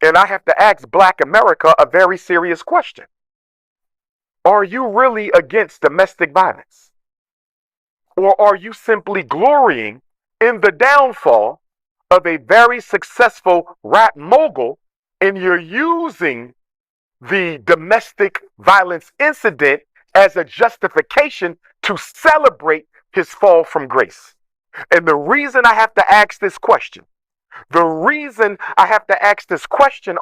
And I have to ask Black America a very serious question. Are you really against domestic violence? Or are you simply glorying in the downfall of a very successful rap mogul and you're using the domestic violence incident as a justification to celebrate his fall from grace? And the reason I have to ask this question,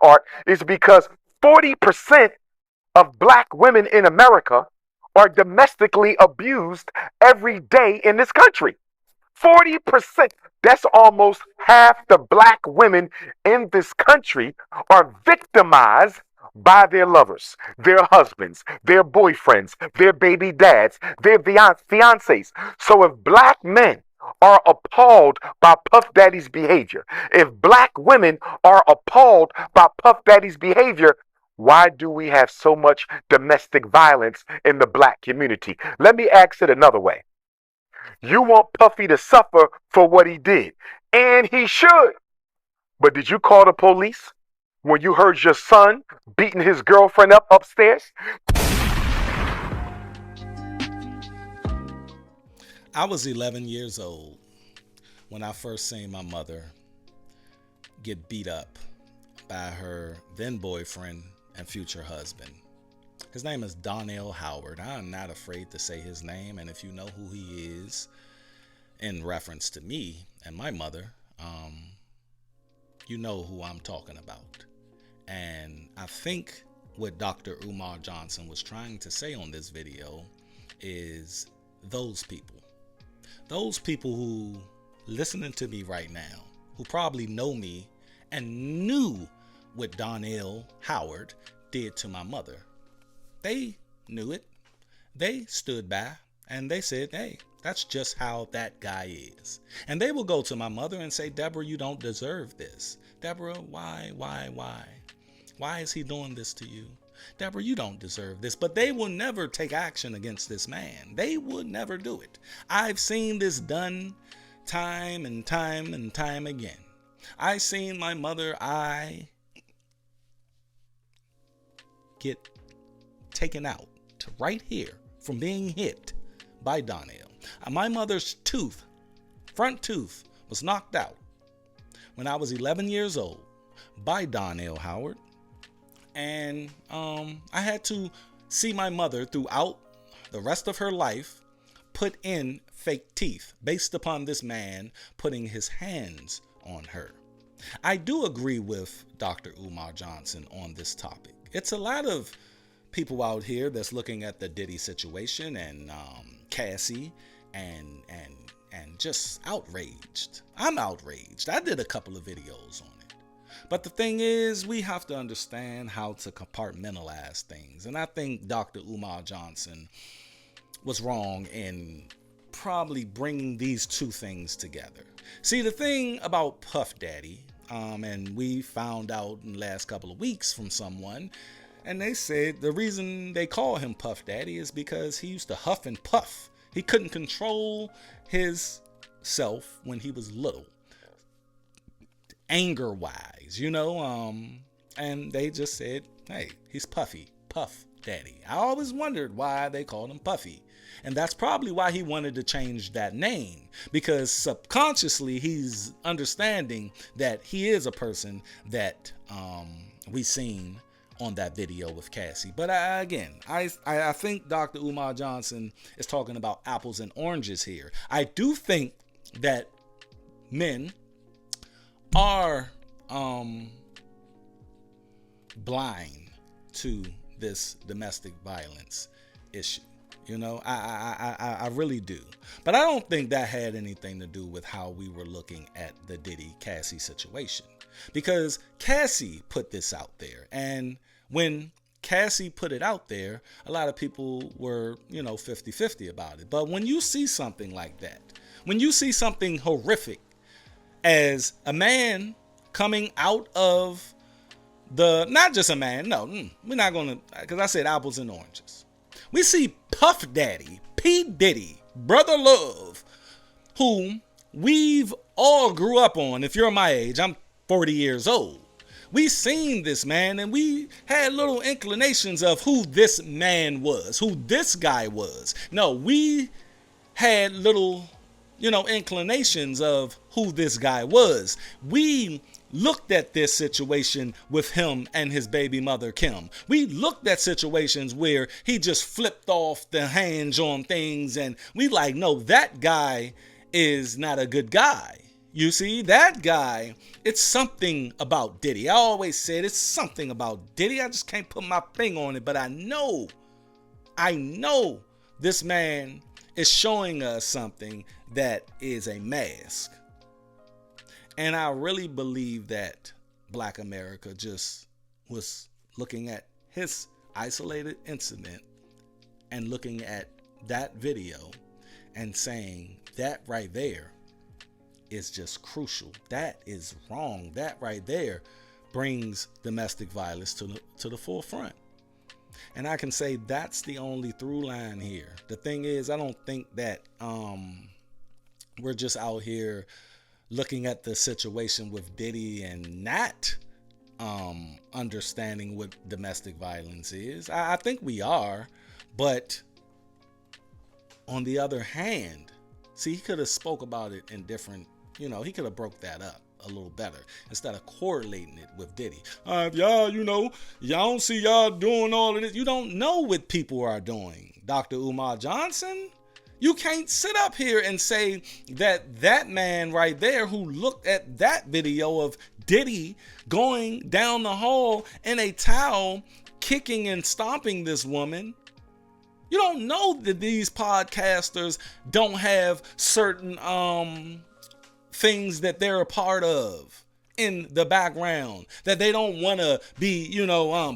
Art, is because 40% of black women in America are domestically abused every day in this country. 40%. That's almost half the black women in this country are victimized by their lovers, their husbands, their boyfriends, their baby dads, their fiancés. So if black men are appalled by Puff Daddy's behavior, if black women are appalled by Puff Daddy's behavior, why do we have so much domestic violence in the black community? Let me ask it another way. You want Puffy to suffer for what he did, and he should. But did you call the police when you heard your son beating his girlfriend up upstairs? I was 11 years old when I first seen my mother get beat up by her then boyfriend and future husband. His name is Donnell Howard. I'm not afraid to say his name, and if you know who he is in reference to me and my mother, you know who I'm talking about. And I think what Dr. Umar Johnson was trying to say on this video is those people who listening to me right now, who probably know me and knew what Donnell Howard did to my mother. They knew it. They stood by and they said, hey, that's just how that guy is. And they will go to my mother and say, Deborah, you don't deserve this. Deborah, why? Why is he doing this to you? Deborah, you don't deserve this. But they will never take action against this man. They would never do it. I've seen this done time and time and time again. I've seen my mother, get taken out to right here from being hit by Donnell. My mother's front tooth, was knocked out when I was 11 years old by Donnell Howard. And I had to see my mother throughout the rest of her life put in fake teeth based upon this man putting his hands on her. I do agree with Dr. Umar Johnson on this topic. It's a lot of people out here that's looking at the Diddy situation and Cassie and just outraged. I'm outraged. I did a couple of videos on it. But the thing is, we have to understand how to compartmentalize things. And I think Dr. Umar Johnson was wrong in probably bringing these two things together. See, the thing about Puff Daddy, and we found out in the last couple of weeks from someone, and they said the reason they call him Puff Daddy is because he used to huff and puff. He couldn't control his self when he was little, anger wise, and they just said, hey, he's Puffy, Puff Daddy. I always wondered why they called him Puffy. And that's probably why he wanted to change that name, because subconsciously he's understanding that he is a person that we seen on that video with Cassie. But I think Dr. Umar Johnson is talking about apples and oranges here. I do think that men are blind to this domestic violence issue. I really do. But I don't think that had anything to do with how we were looking at the Diddy Cassie situation, because Cassie put this out there, and when Cassie put it out there, a lot of people were 50-50 about it. But when you see something like that, when you see something horrific as a man coming out of not just a man, no, we're not gonna, because I said apples and oranges. We see Puff Daddy, P. Diddy, Brother Love, whom we've all grew up on. If you're my age, I'm 40 years old. We seen this man, and we had little inclinations of who this man was, who this guy was. No, we had little, inclinations of who this guy was. We looked at this situation with him and his baby mother, Kim. We looked at situations where he just flipped off the hinge on things, and we like, no, that guy is not a good guy. You see, that guy, it's something about Diddy. I always said it's something about Diddy. I just can't put my finger on it, but I know this man is showing us something that is a mask. And I really believe that Black America just was looking at his isolated incident and looking at that video and saying that right there is just crucial. That is wrong. That right there brings domestic violence to the forefront. And I can say that's the only through line here. The thing is, I don't think that we're just out here looking at the situation with Diddy and not understanding what domestic violence is. I think we are, but on the other hand, see, he could have spoke about it in different, he could have broke that up a little better instead of correlating it with Diddy. Y'all, y'all don't see y'all doing all of this. You don't know what people are doing. Dr. Umar Johnson, you can't sit up here and say that man right there who looked at that video of Diddy going down the hall in a towel, kicking and stomping this woman. You don't know that these podcasters don't have certain things that they're a part of in the background, that they don't want to be,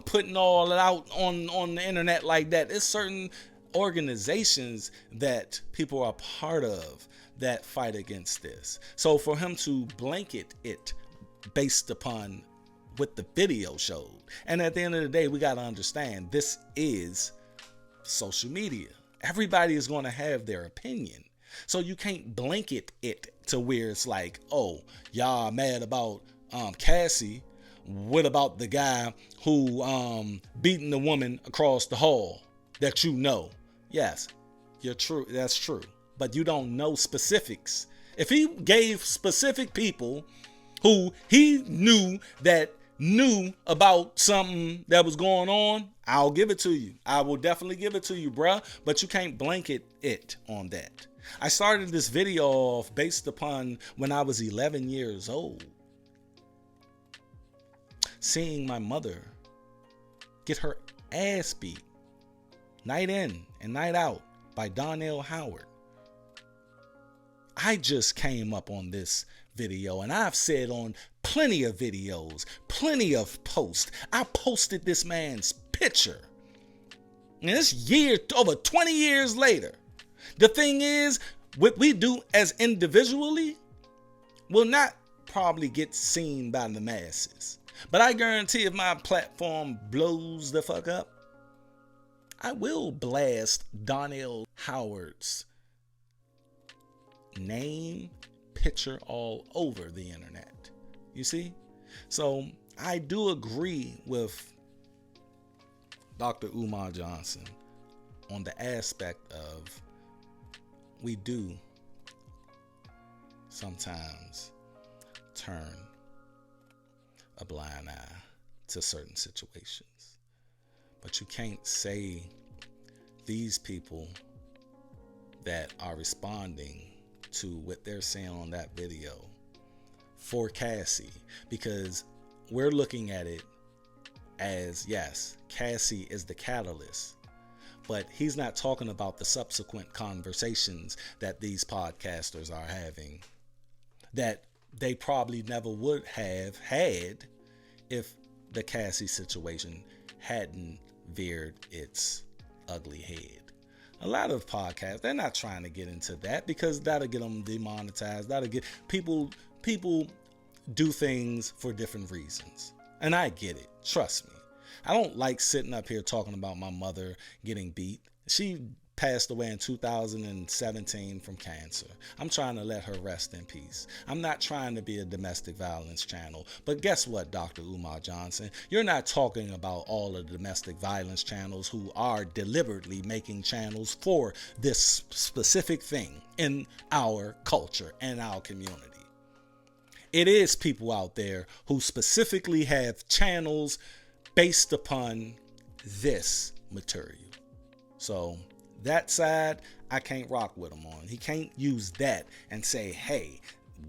putting all it out on the internet like that. It's certain organizations that people are part of that fight against this. So for him to blanket it based upon what the video showed, and at the end of the day, we got to understand this is social media. Everybody is going to have their opinion. So you can't blanket it to where it's like, oh, y'all mad about Cassie. What about the guy who beating the woman across the hall that you know? Yes, you're true. That's true. But you don't know specifics. If he gave specific people who he knew about something that was going on, I'll give it to you. I will definitely give it to you, bruh. But you can't blanket it on that. I started this video off based upon when I was 11 years old, seeing my mother get her ass beat night in and night out by Donnell Howard. I just came up on this video, and I've said on plenty of videos, plenty of posts, I posted this man's picture. And this over 20 years later, the thing is, what we do as individually will not probably get seen by the masses. But I guarantee if my platform blows the fuck up, I will blast Donnell Howard's name, picture all over the internet. You see? So I do agree with Dr. Umar Johnson on the aspect of we do sometimes turn a blind eye to certain situations. But you can't say these people that are responding to what they're saying on that video for Cassie, because we're looking at it as, yes, Cassie is the catalyst, but he's not talking about the subsequent conversations that these podcasters are having that they probably never would have had if the Cassie situation hadn't veered its ugly head. A lot of podcasts, they're not trying to get into that because that'll get them demonetized. That'll get people do things for different reasons. And I get it. Trust me. I don't like sitting up here talking about my mother getting beat. She passed away in 2017 from cancer. I'm trying to let her rest in peace. I'm not trying to be a domestic violence channel. But guess what, Dr. Umar Johnson? You're not talking about all of the domestic violence channels who are deliberately making channels for this specific thing in our culture and our community. It is people out there who specifically have channels based upon this material. So that side, I can't rock with him on. He can't use that and say, hey,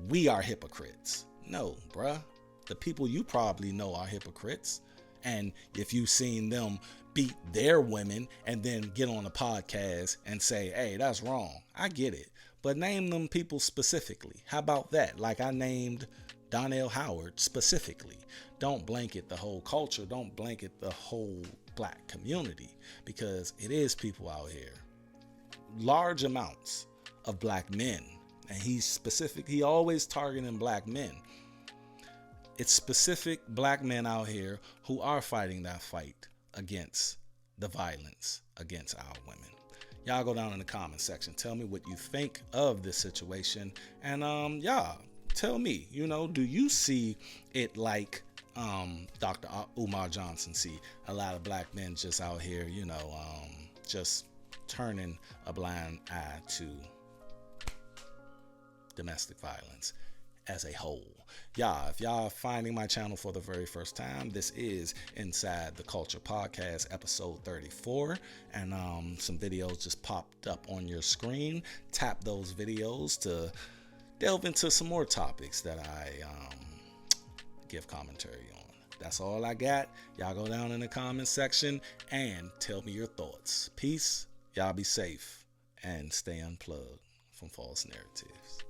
we are hypocrites. No, bruh. The people you probably know are hypocrites. And if you've seen them beat their women and then get on a podcast and say, hey, that's wrong, I get it. But name them people specifically. How about that? Like I named Donnell Howard specifically. Don't blanket the whole culture. Don't blanket the whole black community, because it is people out here, large amounts of black men, and he always targeting black men. It's specific black men out here who are fighting that fight against the violence against our women. Y'all go down in the comment section, tell me what you think of this situation, and y'all tell me, do you see it like Dr. Umar Johnson see a lot of black men just out here, just turning a blind eye to domestic violence as a whole? Y'all, if y'all are finding my channel for the very first time, this is Inside the Culture Podcast, episode 34, and some videos just popped up on your screen. Tap those videos to delve into some more topics that I give commentary on. That's all I got. Y'all go down in the comment section and tell me your thoughts. Peace. Y'all be safe and stay unplugged from false narratives.